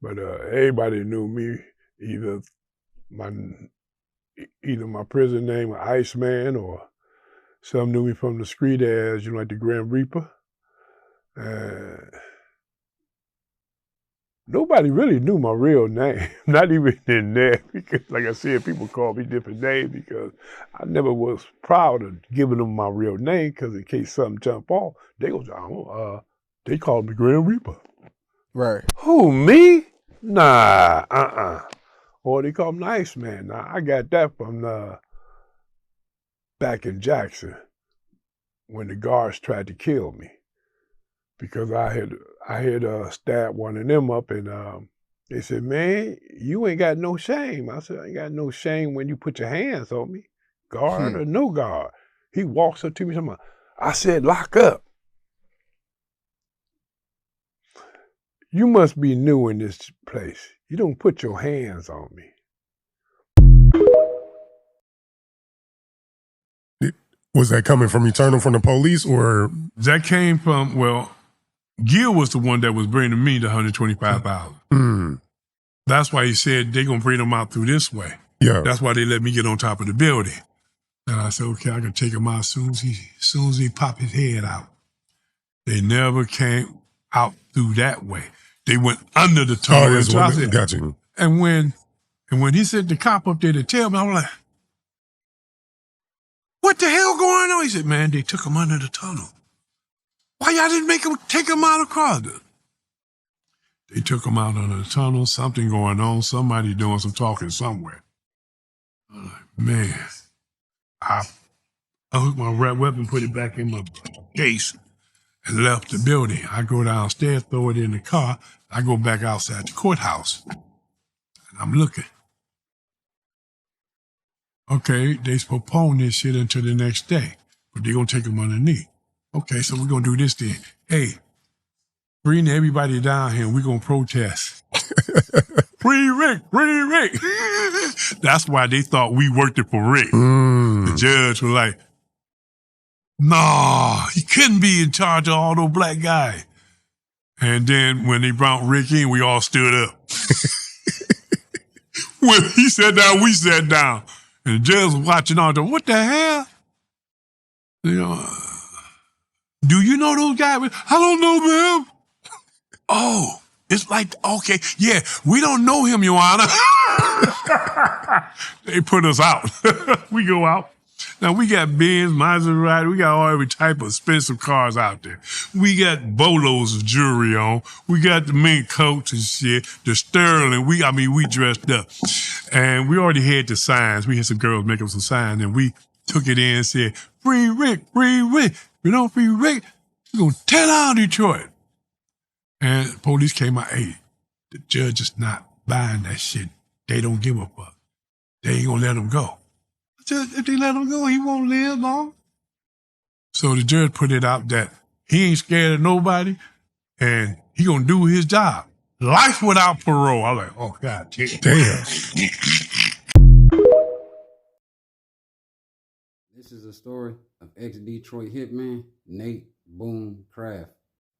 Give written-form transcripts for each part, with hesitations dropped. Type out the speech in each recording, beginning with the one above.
But everybody knew me, either my either my prison name, Iceman, or some knew me from the street as, like the Grim Reaper. And nobody really knew my real name, not even in there, because like I said, people call me different names because I never was proud of giving them my real name, because in case something jump off, they called me Grim Reaper. Right. Who, me? Nah, Or they call me Iceman. Nah, I got that from back in Jackson when the guards tried to kill me, because I had stabbed one of them up, and they said, "Man, you ain't got no shame." I said, "I ain't got no shame when you put your hands on me, guard or no guard." He walks up to me, I said, "Lock up." You must be new in this place. You don't put your hands on me. Was that coming from Eternal from the police, or? That came from, well, Gil was the one that was bringing me the 125,000. That's why he said they're going to bring them out through this way. Yeah. That's why they let me get on top of the building. And I said, okay, I can take him out as soon as he pop his head out. They never came out through that way. They went under the tunnel. Oh, that's what got you. And when he sent the cop up there to tell me, I was like, what the hell going on? He said, man, they took him under the tunnel. Why y'all didn't take him out across it? They took him out under the tunnel, something going on, somebody doing some talking somewhere. I'm like, man, I hooked my weapon, put it back in my case, and left the building. I go downstairs, throw it in the car. I go back outside the courthouse, and I'm looking. Okay, they postpone this shit until the next day, but they're going to take him underneath. Okay, so we're going to do this then. Hey, bring everybody down here. We're going to protest. Free Rick, free Rick. That's why they thought we worked it for Rick. The judge was like, nah, he couldn't be in charge of all those black guys. And then when they brought Rick in, we all stood up. When he sat down, we sat down. And the judge was watching all the, what the hell? Do you know those guys? I don't know them. Oh, it's like, okay, yeah, we don't know him, Your Honor. They put us out. We go out. Now, we got Benz, Maserati, we got all every type of expensive cars out there. We got bolos of jewelry on. We got the mink coats and shit, the Sterling. We dressed up. And we already had the signs. We had some girls make up some signs, and we took it in and said, free Rick, free Rick. We don't free Rick, we're going to tear down Detroit. And the police came out, hey, the judge is not buying that shit. They don't give a fuck. They ain't going to let him go. If they let him go, he won't live long. So the judge put it out that he ain't scared of nobody and he gonna do his job. Life without parole. I'm like, oh, God damn. This is a story of ex-Detroit hitman Nate Boone Craft.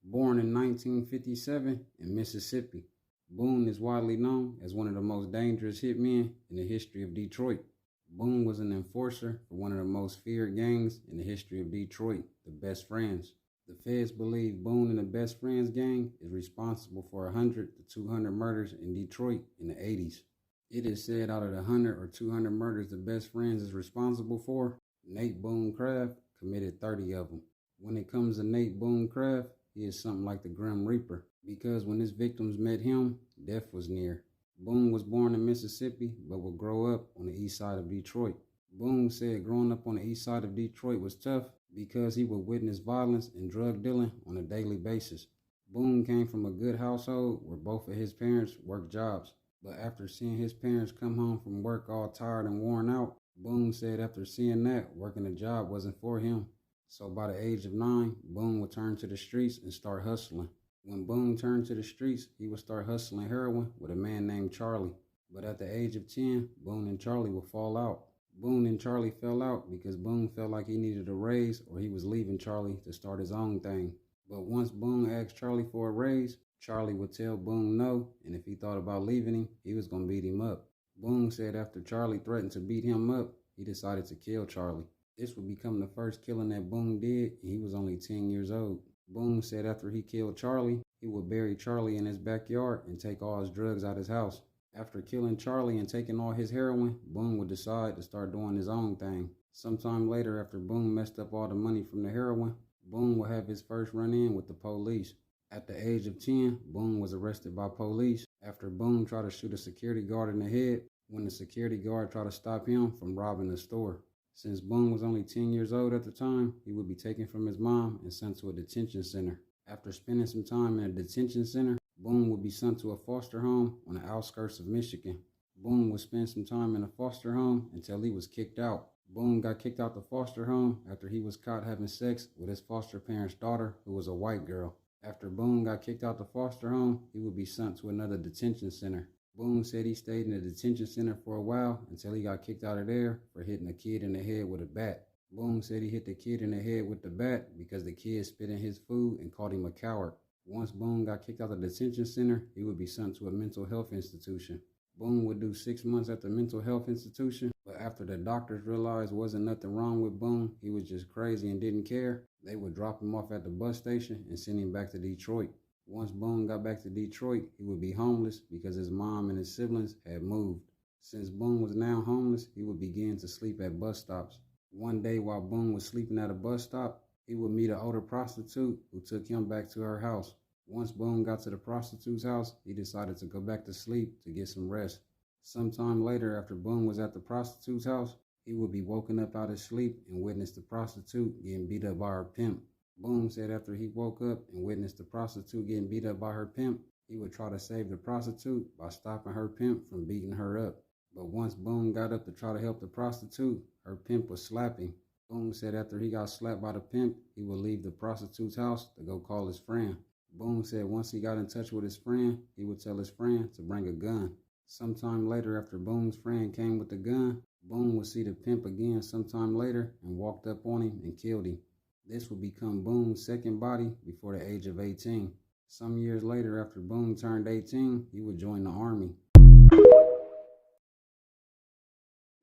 Born in 1957 in Mississippi, Boone is widely known as one of the most dangerous hitmen in the history of Detroit. Boone was an enforcer for one of the most feared gangs in the history of Detroit, the Best Friends. The feds believe Boone and the Best Friends gang is responsible for 100 to 200 murders in Detroit in the 80s. It is said out of the 100 or 200 murders the Best Friends is responsible for, Nate Boone Craft committed 30 of them. When it comes to Nate Boone Craft, he is something like the Grim Reaper, because when his victims met him, death was near. Boone was born in Mississippi, but would grow up on the east side of Detroit. Boone said growing up on the east side of Detroit was tough because he would witness violence and drug dealing on a daily basis. Boone came from a good household where both of his parents worked jobs, but after seeing his parents come home from work all tired and worn out, Boone said after seeing that, working a job wasn't for him. So by the age of 9, Boone would turn to the streets and start hustling. When Boone turned to the streets, he would start hustling heroin with a man named Charlie. But at the age of 10, Boone and Charlie would fall out. Boone and Charlie fell out because Boone felt like he needed a raise or he was leaving Charlie to start his own thing. But once Boone asked Charlie for a raise, Charlie would tell Boone no, and if he thought thought about leaving him, he was going to beat him up. Boone said after Charlie threatened to beat him up, he decided to kill Charlie. This would become the first killing that Boone did, and he was only 10 years old. Boone said after he killed Charlie, he would bury Charlie in his backyard and take all his drugs out his house. After killing Charlie and taking all his heroin, Boone would decide to start doing his own thing. Sometime later, after Boone messed up all the money from the heroin, Boone would have his first run-in with the police. At the age of 10, Boone was arrested by police after Boone tried to shoot a security guard in the head when the security guard tried to stop him from robbing the store. Since Boone was only 10 years old at the time, he would be taken from his mom and sent to a detention center. After spending some time in a detention center, Boone would be sent to a foster home on the outskirts of Michigan. Boone would spend some time in a foster home until he was kicked out. Boone got kicked out the foster home after he was caught having sex with his foster parents' daughter, who was a white girl. After Boone got kicked out the foster home, he would be sent to another detention center. Boone said he stayed in the detention center for a while until he got kicked out of there for hitting a kid in the head with a bat. Boone said he hit the kid in the head with the bat because the kid spit in his food and called him a coward. Once Boone got kicked out of the detention center, he would be sent to a mental health institution. Boone would do 6 months at the mental health institution, but after the doctors realized wasn't nothing wrong with Boone, he was just crazy and didn't care, they would drop him off at the bus station and send him back to Detroit. Once Boone got back to Detroit, he would be homeless because his mom and his siblings had moved. Since Boone was now homeless, he would begin to sleep at bus stops. One day while Boone was sleeping at a bus stop, he would meet an older prostitute who took him back to her house. Once Boone got to the prostitute's house, he decided to go back to sleep to get some rest. Sometime later, after Boone was at the prostitute's house, he would be woken up out of sleep and witness the prostitute getting beat up by her pimp. Boone said after he woke up and witnessed the prostitute getting beat up by her pimp, he would try to save the prostitute by stopping her pimp from beating her up. But once Boone got up to try to help the prostitute, her pimp was slapping. Boone said after he got slapped by the pimp, he would leave the prostitute's house to go call his friend. Boone said once he got in touch with his friend, he would tell his friend to bring a gun. Sometime later, after Boone's friend came with the gun, Boone would see the pimp again sometime later and walked up on him and killed him. This would become Boone's second body before the age of 18. Some years later, after Boone turned 18, he would join the army.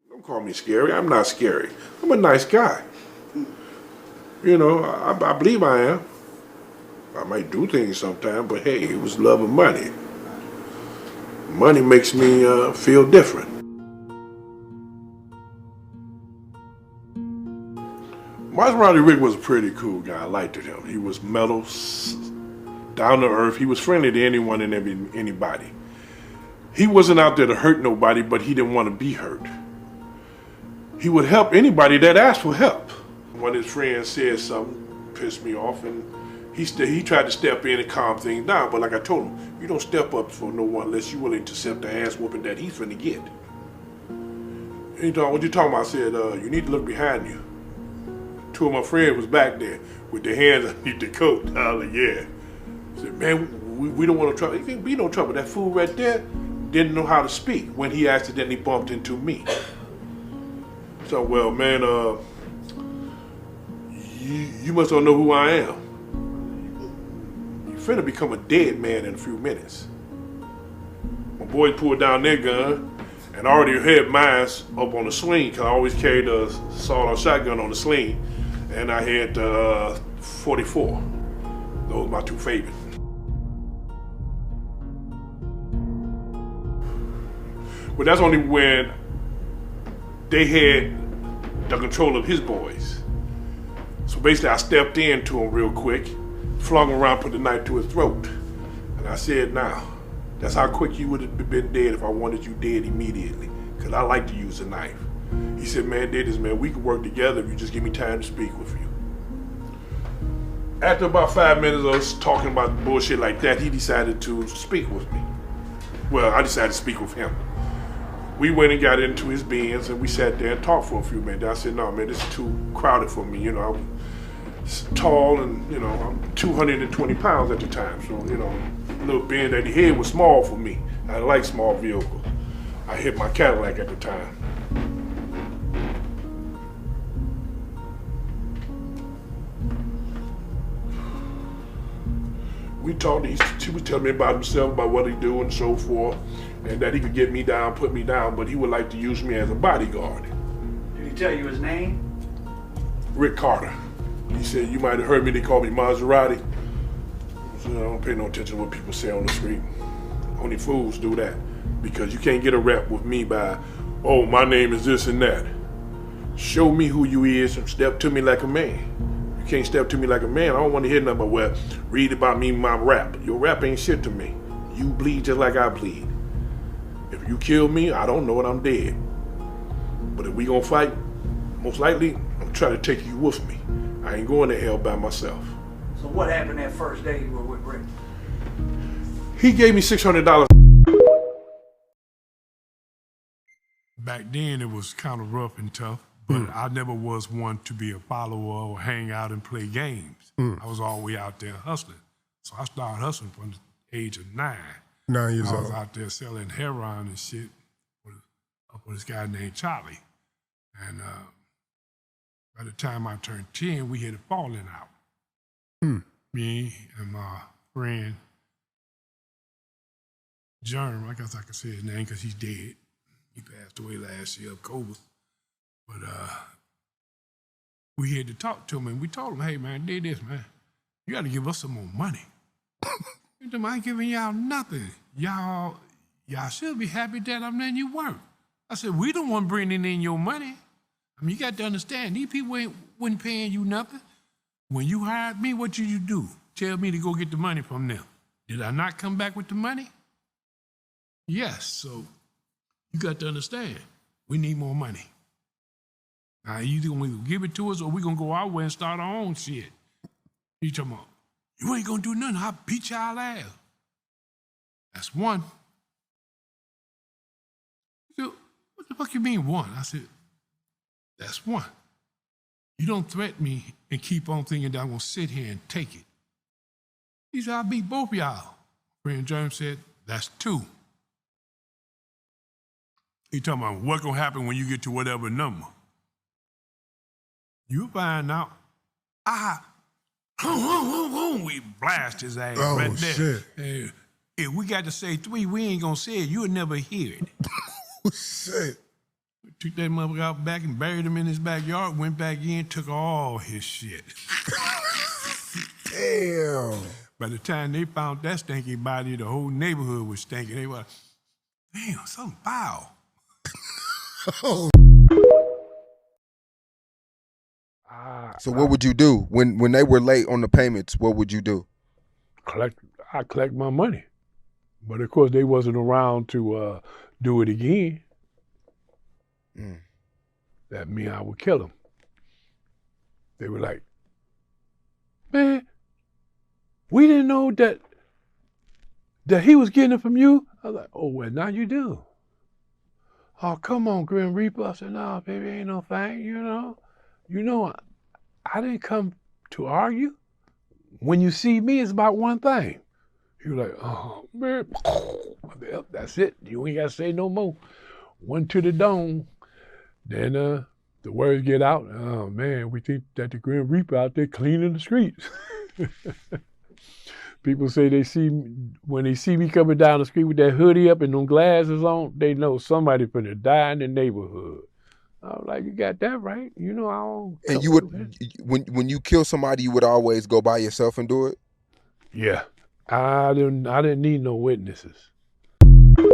Don't call me scary. I'm not scary. I'm a nice guy. You know, I believe I am. I might do things sometimes, but hey, it was love of money. Money makes me feel different. Maserati Rick was a pretty cool guy. I liked him. He was mellow, down to earth. He was friendly to anyone and anybody. He wasn't out there to hurt nobody, but he didn't want to be hurt. He would help anybody that asked for help. One of his friends said something, pissed me off, and he tried to step in and calm things down. But like I told him, you don't step up for no one unless you're willing to accept the ass whooping that he's finna get. And he told, what you talking about? I said, you need to look behind you. Two of my friends was back there with their hands underneath the coat. I was like, yeah. I said, man, we don't want no trouble. It can't be no trouble. That fool right there didn't know how to speak when he accidentally bumped into me. So, well, man, you must all know who I am. You're finna become a dead man in a few minutes. My boys pulled down their gun and I already had mine up on the sling because I always carried a sawed-off shotgun on the sling, and I had 44. Those are my two favorites. But that's only when they had the control of his boys. So basically I stepped into him real quick, flung him around, put the knife to his throat. And I said, now, that's how quick you would have been dead if I wanted you dead immediately, because I like to use a knife. He said, man, Dennis, man, we can work together if you just give me time to speak with you. After about 5 minutes of us talking about bullshit like that, he decided to speak with me. Well, I decided to speak with him. We went and got into his Benz and we sat there and talked for a few minutes. I said, no, man, this is too crowded for me. You know, I'm tall and, you know, I'm 220 pounds at the time. So, you know, little Benz that he had was small for me. I like small vehicles. I hit my Cadillac at the time. We talked. He was telling me about himself, about what he do and so forth, and that he could get me down, put me down, but he would like to use me as a bodyguard. Did he tell you his name? Rick Carter. He said, you might have heard me, they call me Maserati. So I don't pay no attention to what people say on the street. Only fools do that. Because you can't get a rep with me by, oh, my name is this and that. Show me who you is and step to me like a man. You can't step to me like a man. I don't want to hear nothing about, well, read about me, my rap. Your rap ain't shit to me. You bleed just like I bleed. If you kill me, I don't know it, I'm dead. But if we gonna fight, most likely, I'm trying to take you with me. I ain't going to hell by myself. So what happened that first day you were with Rick? He gave me $600. Back then, it was kind of rough and tough, but I never was one to be a follower or hang out and play games. I was always out there hustling. So I started hustling from the age of 9. 9 years I was old. out there selling heroin and shit up with this guy named Charlie. And by the time I turned 10, we had a falling out. Me and my friend, Germ, I guess I can say his name because he's dead. He passed away last year of COVID. But we had to talk to him, and we told him, hey, man, did this, man. You got to give us some more money. He said, I ain't giving y'all nothing. Y'all should be happy that I'm letting you work. I said, we don't want bringing in your money. I mean, you got to understand, these people wasn't paying you nothing. When you hired me, what did you do? Tell me to go get the money from them. Did I not come back with the money? Yes, so you got to understand, we need more money. Now, either going to give it to us or we're going to go our way and start our own shit. He talking about, you ain't going to do nothing, I'll beat y'all ass. That's one. He said, what the fuck you mean one? I said, that's one. You don't threaten me and keep on thinking that I'm going to sit here and take it. He said, I'll beat both of y'all. Friend James said, that's 2. He talking about what's going to happen when you get to whatever number. You find out. We blast his ass right there. Shit. If we got to say 3, we ain't going to say it. You'll never hear it. Shit. Took that motherfucker out back and buried him in his backyard, went back in, took all his shit. Damn. By the time they found that stinky body, the whole neighborhood was stinking. They were like, damn, something foul. Oh. So what would you do when they were late on the payments? What would you do? I collect my money. But of course, they wasn't around to do it again. That mean I would kill them. They were like, man, we didn't know that he was getting it from you. I was like, oh, well, now you do. Oh, come on, Grim Reaper. I said, no, baby, ain't no thing, you know. You know, I didn't come to argue. When you see me, it's about one thing. He was like, oh, man, well, that's it. You ain't got to say no more. One to the dome. Then the words get out, oh man, we think that the Grim Reaper out there cleaning the streets. People say when they see me coming down the street with that hoodie up and them glasses on, they know somebody finna die in the neighborhood. I was like, you got that right. You know, I don't. And you would, when you kill somebody, you would always go by yourself and do it? Yeah, I didn't need no witnesses. You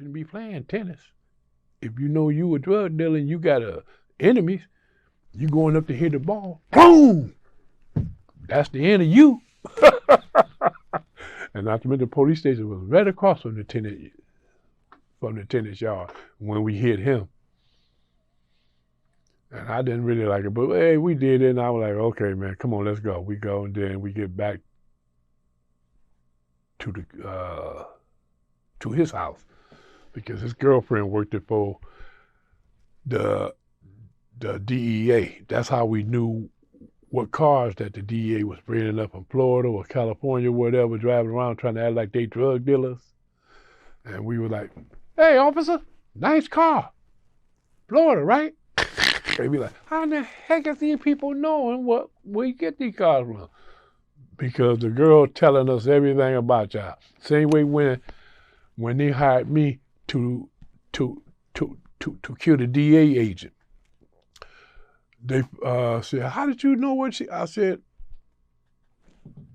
shouldn't be playing tennis. If you know you a drug dealer and you got enemies, you going up to hit the ball, boom! That's the end of you. And not to mention the police station was right across from the tennis yard when we hit him. And I didn't really like it, but hey, we did it, and I was like, okay, man, come on, let's go. We go, and then we get back to his house because his girlfriend worked it for the DEA. That's how we knew what cars that the DEA was bringing up from Florida or California, whatever, driving around trying to act like they drug dealers. And we were like, hey, officer, nice car. Florida, right? They be like, how in the heck is these people knowing where you get these cars from? because the girl telling us everything about y'all. Same way when they hired me to kill the DA agent. They said, "How did you know what she?" I said,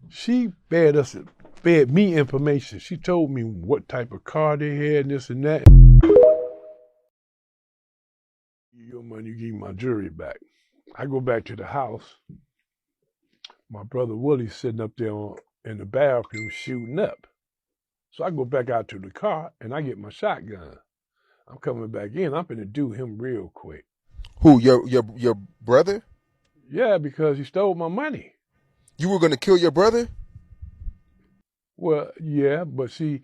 "She fed me information. She told me what type of car they had, and this and that. Your money, you give my jewelry back." I go back to the house. My brother Willie's sitting up there in the bathroom shooting up. So I go back out to the car and I get my shotgun. I'm coming back in. I'm gonna do him real quick. Who? Your brother? Yeah, because he stole my money. You were gonna kill your brother? Well, yeah, but see,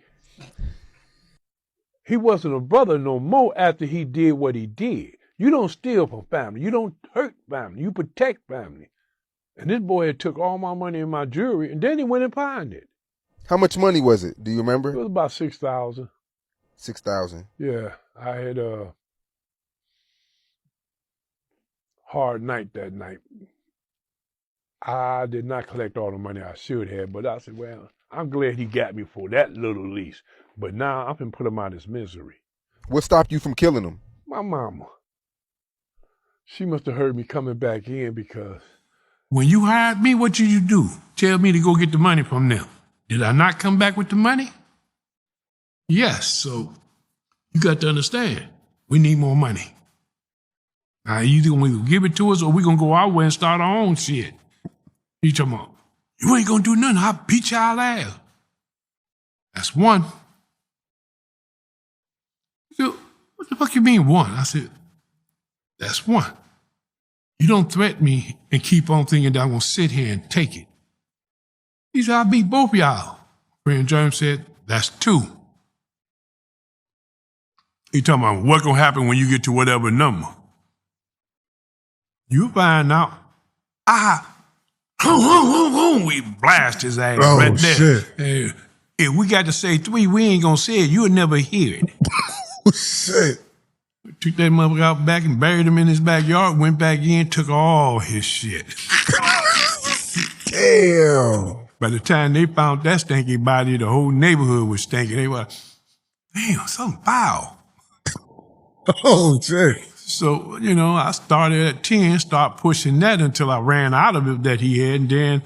he wasn't a brother no more after he did what he did. You don't steal from family. You don't hurt family. You protect family. And this boy had took all my money and my jewelry, and then he went and pawned it. How much money was it? Do you It remember? was about $6,000. 6,000. Yeah, I had a hard night that night. I did not collect all the money I should have, but I said, well, I'm glad he got me for that little lease. But now I'm going to put him out of his misery. What stopped you from killing him? My mama. She must have heard me coming back in because... When you hired me, what did you do? Tell me to go get the money from them. Did I not come back with the money? Yes, so you got to understand, we need more money. Now, either going to give it to us or we're going to go our way and start our own shit. You talking about, you ain't going to do nothing, I'll beat y'all ass. That's one. So, what the fuck you mean one? I said, that's one. You don't threaten me and keep on thinking that I'm going to sit here and take it. He said, I'll beat both of y'all. Friend James said, that's two. He talking about what's going to happen when you get to whatever number. You find out. We blast his ass right there. Shit. If we got to say three, we ain't going to say it. You'll never hear it. Oh, shit. Took that motherfucker out back and buried him in his backyard, went back in, took all his shit. Damn. By the time they found that stinky body, the whole neighborhood was stinking. They were, damn, something foul. Oh, shit. So, I started at 10, start pushing that until I ran out of it that he had, and then